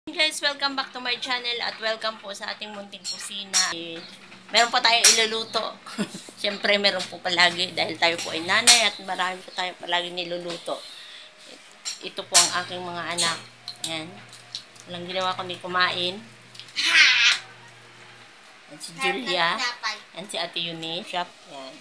Guys, welcome back to my channel at welcome po sa ating munting kusina. Meron pa tayong iluluto. Siyempre, meron po palagi dahil tayo po ay nanay at marami po tayo palagi niluluto. Ito po ang aking mga anak. Yan. Walang ginawa kundi kumain. Yan si Julia. Yan si Ate Eunice. Yan.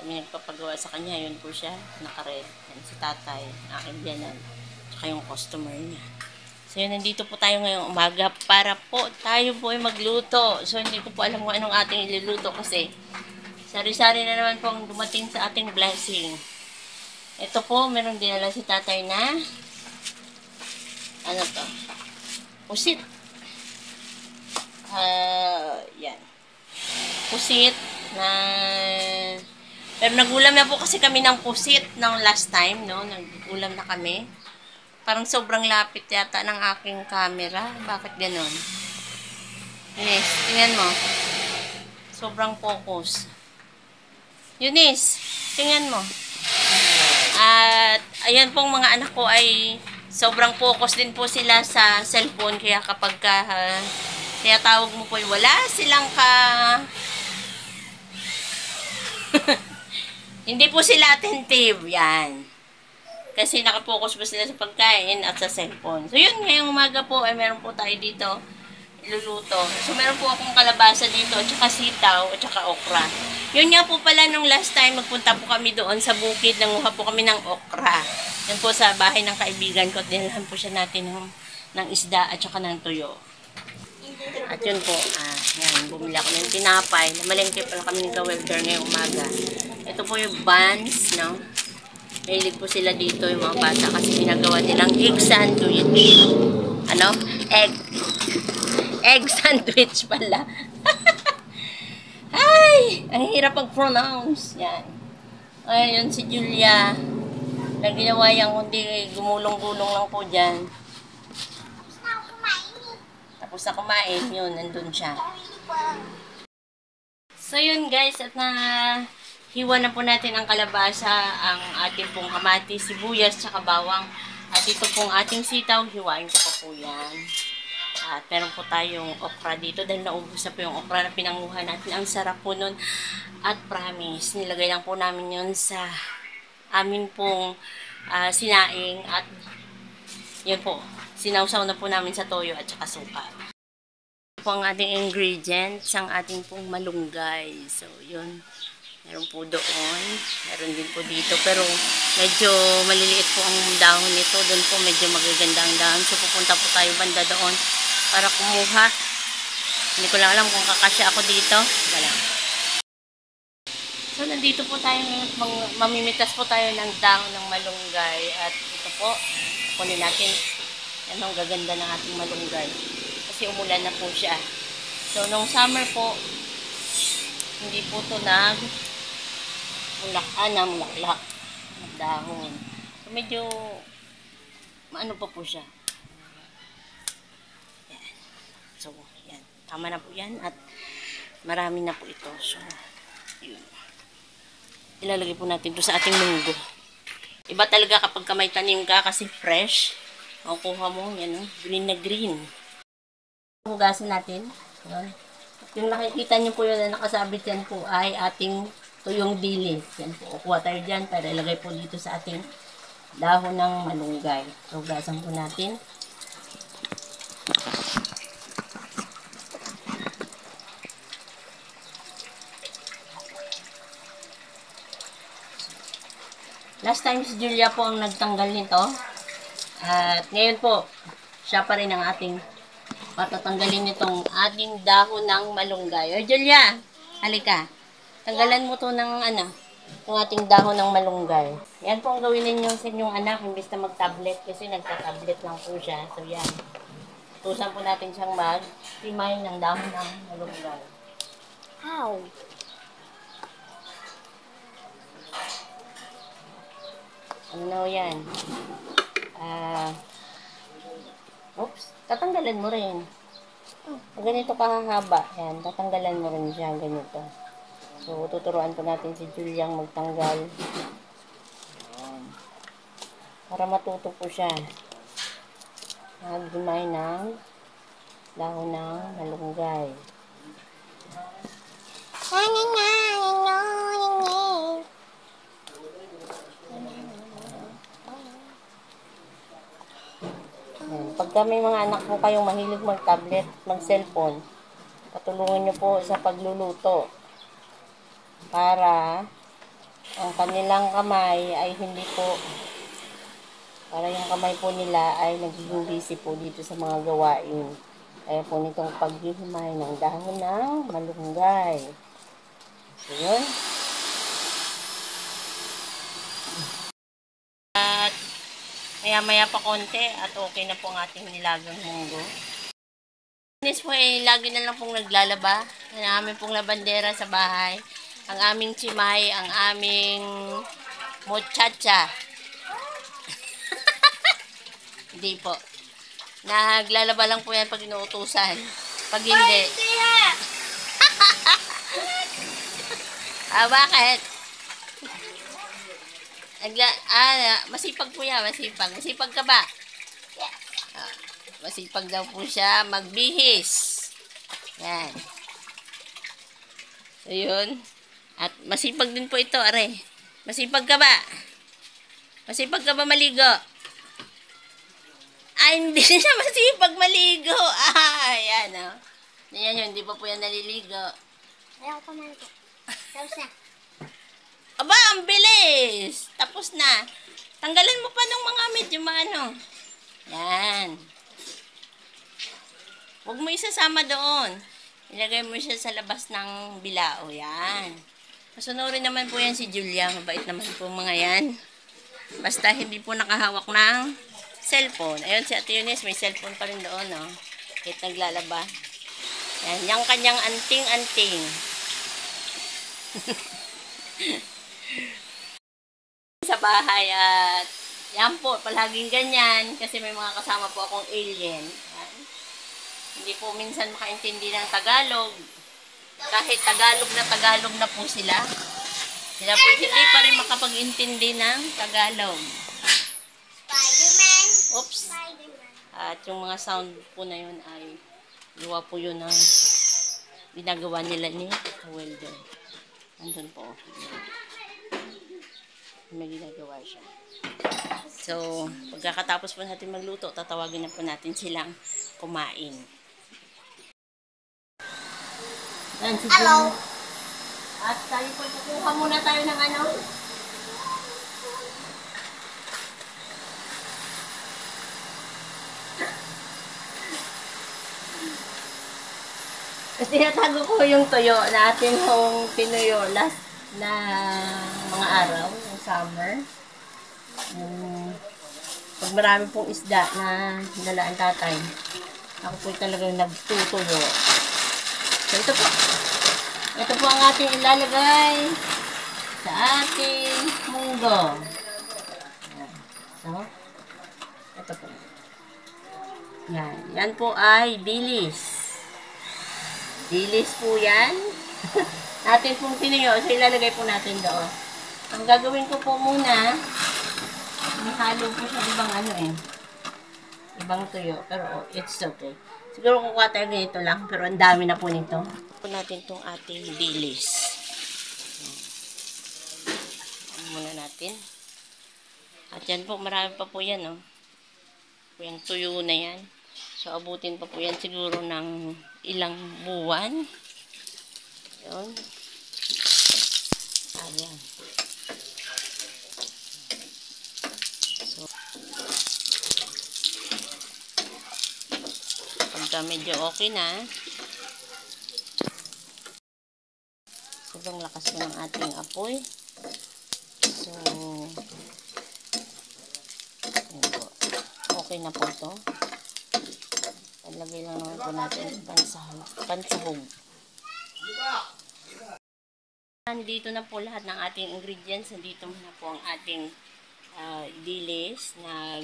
Kami nagpapagawa sa kanya. Yun po siya. Naka-red. Yan si tatay. Aking biyanan. Tsaka yung customer niya. So, yun, nandito po tayo ngayong umaga para po tayo po ay magluto. So, hindi ko po alam kung anong ating iluluto kasi sari-sari na naman po ang dumating sa ating blessing. Ito po, meron dinala si tatay na ano to? Pusit. Yan. Pusit na pero nagulam na po kasi kami ng pusit ng last time, no? Nagulam na kami. Parang sobrang lapit yata ng aking camera. Bakit ganon? Eunice, tingnan mo. Sobrang focus. Eunice, tingnan mo. At, ayan pong mga anak ko ay sobrang focus din po sila sa cellphone. Kaya kapag kaya tawag mo po, wala silang hindi po sila attentive. Yan. Kasi nakapokus ba sila sa pagkain at sa cellphone. So, yun, ngayong umaga po, ay meron po tayo dito iluluto. So, meron po akong kalabasa dito, at saka sitaw, at saka okra. Yun nga po pala, nung last time, magpunta po kami doon sa bukid, nanguha po kami ng okra. Yan po sa bahay ng kaibigan ko, dinalahan po siya natin ng isda, at saka ng tuyo. At yun po, yan, bumili ako ng tinapay. Namalengke pala kami ng ka-welder ngayong umaga. Ito po yung buns, no? Mahilig po sila dito yung mga bata kasi ginagawa nilang egg sandwich. Ano? Egg sandwich pala. Ay! Ang hirap mag-pronounce. Yan. Ayun si Julia. Na ginawa yan kundi gumulong-gulong lang po dyan. Tapos na kumain. Yun, nandun siya. So yun guys, at hiwa na po natin ang kalabasa, ang ating pong kamatis, sibuyas, tsaka bawang. At ito pong ating sitaw, hiwain ko pa po yan. At meron po tayong okra dito dahil naubos na po yung okra na pinanguha natin. Ang sarap po nun. At promise, nilagay lang po namin yun sa amin pong sinaing. At yun po, sinawsaw na po namin sa toyo at saka suka. Ito po ang ating ingredients, ang ating pong malunggay. So, yun. Meron po doon. Meron din po dito. Pero medyo maliliit po ang dahon nito. Doon po medyo magaganda ang dahon. So pupunta po tayo banda doon para kumuha. Hindi ko lang alam kung kakasya ako dito. Wala. So nandito po tayo ngayon. Mamimitas po tayo ng dahon ng malunggay. At ito po, kunin natin. Yan ang gaganda ng ating malunggay. Kasi umulan na po siya. So nung summer po, hindi po ito mulaklak dahon. So, medyo maano pa po siya. Yan. So, yan. Tama na po yan at marami na po ito. So, yun. Ilalagay po natin ito sa ating munggo. Iba talaga kapag may tanim ka kasi fresh. Makukuha mo, yan o. Green na green. Hugasan natin. Yan. Yung nakikita niyo po yun na nakasabit yan po ay ating tuyong dilis. Yan po. Kuha tayo dyan para ilagay po dito sa ating dahon ng malunggay. So, hugasan po natin. Last time si Julia po ang nagtanggal nito. At ngayon po, siya pa rin ang ating patatanggalin nitong ating dahon ng malunggay. O Julia, halika. Tanggalan mo to ng ng ating dahon ng malunggay. Yan po ang gawin ninyo sa inyong anak, imbes na mag-tablet kasi nagta-tablet lang po siya. So yan. Tusan po natin siyang mag-timay ng dahon ng malunggay. How? Ano na yan? Oops. Tatanggalan mo rin. Ganito kahahaba. Yan. Tatanggalan mo rin siya. Ganito. So, tuturuan po natin si Juliang magtanggal. Para matuto po siya. Naghimay ng dahon ng malunggay. Pagka may mga anak po kayong mahilig mag-tablet, mag-cellphone, patulungan nyo po sa pagluluto para ang kanilang kamay ay hindi po, para yung kamay po nila ay nagiging busy po dito sa mga gawain. Kaya po nitong paghihimay ng dahon ng malunggay. So, yun. At maya-maya pa konti at okay na po ang ating nilagang munggo. This po ay lagi na lang pong naglalaba. Ang aming pong labandera sa bahay. Ang aming chimay, ang aming muchacha. Hindi po. Naglalaba lang po yan pag inuutusan. Pag hindi. Bakit? Masipag po yan, masipag. Masipag ka ba? Masipag daw po siya magbihis. Yan. So, yun. At masipag din po ito, are. Masipag ka ba? Masipag ka ba maligo? Hindi siya masipag maligo. Yan, oh. Yan yun, hindi pa po yan naliligo. Ayaw ko maligo. Tapos na. Aba, ang bilis. Tapos na. Tanggalan mo pa ng mga medyo maano. Yan. Huwag mo isasama doon. Ilagay mo siya sa labas ng bilao. Yan. Masunurin naman po yan si Julia. Mabait naman po mga yan. Basta hindi po nakahawak ng cellphone. Ayun si Ate Eunice, may cellphone pa rin doon, no? Kahit naglalaba. Yan, yung kanyang anting-anting. Sa bahay at yan po, palaging ganyan kasi may mga kasama po akong alien. Yan. Hindi po minsan makaintindi ng Tagalog. Kahit Tagalog na po sila. Sila po hindi pa rin makapag-intindi ng Tagalog. Spider-Man. Oops. Spider-Man. At yung mga sound po na yun ay gawa po yun ng ginagawa nila ni Welder. Andun po. May ginagawa siya. So, pagkakatapos po natin magluto, tatawagin na po natin silang kumain. Yan, si Hello. Jim. At tayo po, kukuha muna tayo ng ano? Kasi tinatago ko yung tuyo na atin hong pinuyo last na mga araw, yung summer. Pag marami pong isda na nalaan tatay, ako po talagang nagtutuyo. So ito po. Ito po ang ating ilalagay sa ating munggo. So, ito po. Yan. Yan po ay dilis. Dilis po yan. Natin pong pinuyo. So, ilalagay po natin doon. Ang gagawin ko po muna, mahalo po siya ibang ano ibang tuyo. Pero it's okay. Siguro kukuha tayo ganito lang. Pero ang dami na po nito. Po natin itong ating dilis. Ano muna natin. At yan po, marami pa po yan, oh. Yung tuyo na yan. So, abutin pa po yan siguro ng ilang buwan. Yun. Ayan. So, pagka medyo okay na, sobrang lakas po ng ating apoy. So, okay na po ito. Lagay lang naman po natin pansahog. Nandito na po lahat ng ating ingredients. Nandito na po ang ating dilis na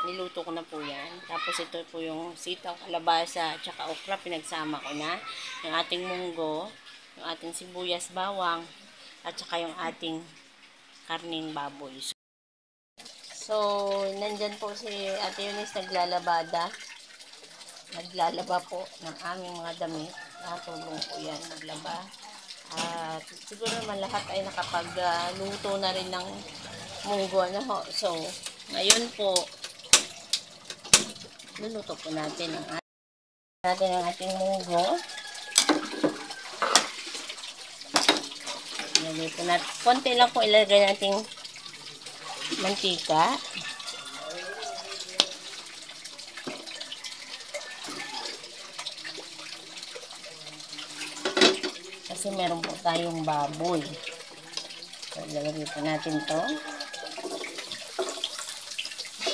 niluto ko na po yan. Tapos ito po yung sitaw, kalabasa, tsaka okra. Pinagsama ko na. Yung ating munggo, yung ating sibuyas, bawang, at tsaka yung ating karning baboy. So, So, nandyan po si Ate Eunice naglalabada. Naglalaba po ng aming mga damit. Natulong po yan maglaba. At siguro naman lahat ay nakapagluto na rin ng munggo. Ano? So, ngayon po, luluto po natin ang ating munggo. Ilagay po natin. Konti lang po ilagay nating mantika. Kasi meron po tayong baboy. So, ilalagay po natin to.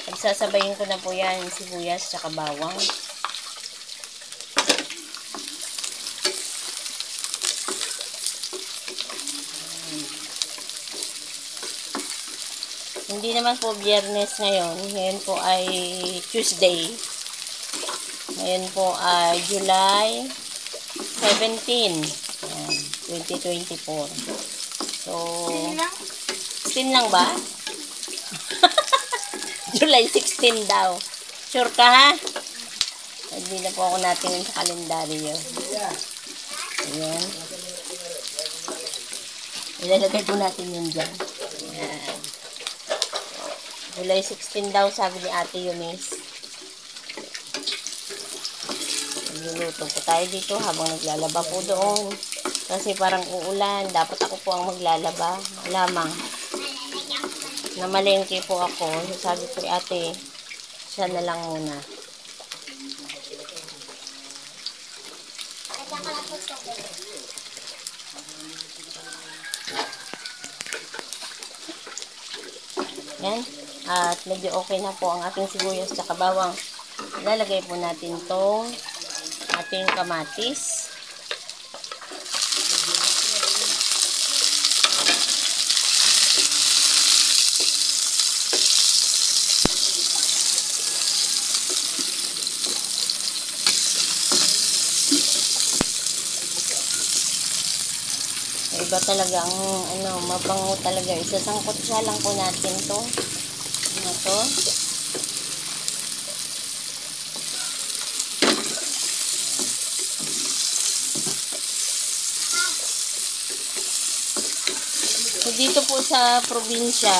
Pagsasabayin ko na po yan, sibuyas tsaka bawang. Hindi naman po Biyernes ngayon. Ngayon po ay Tuesday. Ngayon po ay July 17. Ayan, 2024. So, 16 lang ba? July 16 daw. Sure ka ha? Hindi na po ako natingin sa kalendaryo. Ayan. Ilalagay po natin yun dyan. Ayan. July 16 daw, sabi ni Ate Eunice. Nagluluto po tayo dito habang naglalaba po doon. Kasi parang uulan. Dapat ako po ang maglalaba. Lamang. Namalengke po ako. Sabi ko, ate, siya na lang muna. Yan. At medyo okay na po ang ating sibuyas at bawang. Ilalagay po natin tong ating kamatis. Iba talaga ang mabango talaga. Isasangkot siya lang po natin to. Ano to? So, dito po sa probinsya,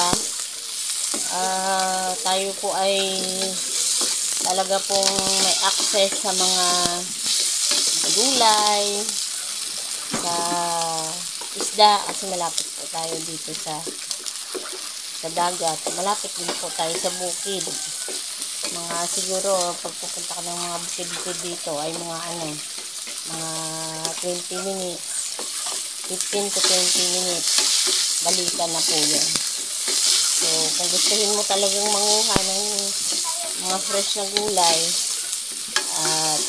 tayo po ay talaga pong may access sa mga gulay, sa isda, kasi malapit po tayo dito sa dagat. Malapit din po tayo sa bukid. Mga siguro, pag pupunta ka ng mga bukid-bukid dito, ay mga mga 20 minutes, 15 to 20 minutes, balikan na po yun. So, kung gustuhin mo talagang manguha ng mga fresh na gulay, at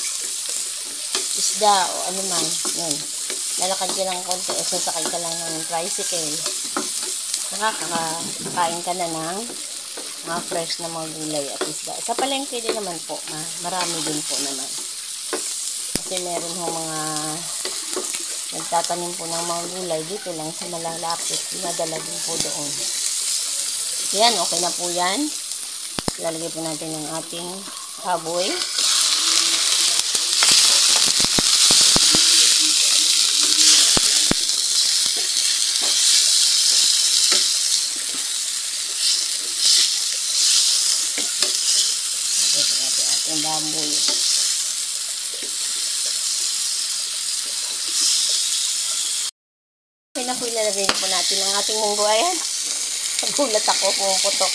isda, o ano man, yun. Lalakad ka lang konti o sasakay ka lang ng tricycle. Nakakakain ka na ng mga fresh na mga gulay at isda. Sa palengke din naman po, marami din po naman. Kasi meron ho mga nagtatanim po ng mga gulay dito lang sa malalapit. Dinadala din po doon. Yan, okay na po yan. Lalagay po natin ang ating baboy. Ang baboy. Okay na po, ilalagay po natin ang ating munggo. Ayan. Nagulat ako, pumuputok.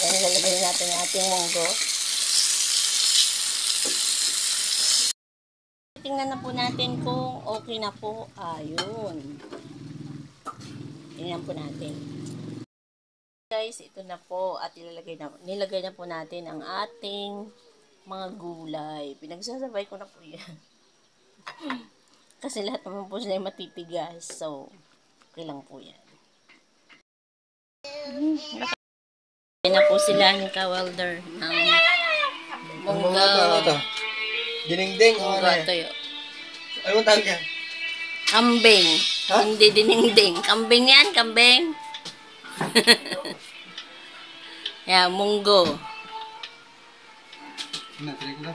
Ayan, ilalagay natin ang ating munggo. Tingnan na po natin kung okay na po. Ayun. Tingnan po natin. Guys, ito na po at nilagay na po natin ang ating mga gulay. Pinagsasabay ko na po yan. Kasi lahat naman po sila matitigas. So, okay lang po yan. Yan na po sila ni Kawalder ng munggo. Ano? Dinengdeng o ano? Tuyo. Ano tawag yan? Kambing. Ha? Hindi dinengdeng. Kambing yan, kambing. Yan, munggo. Try ko na.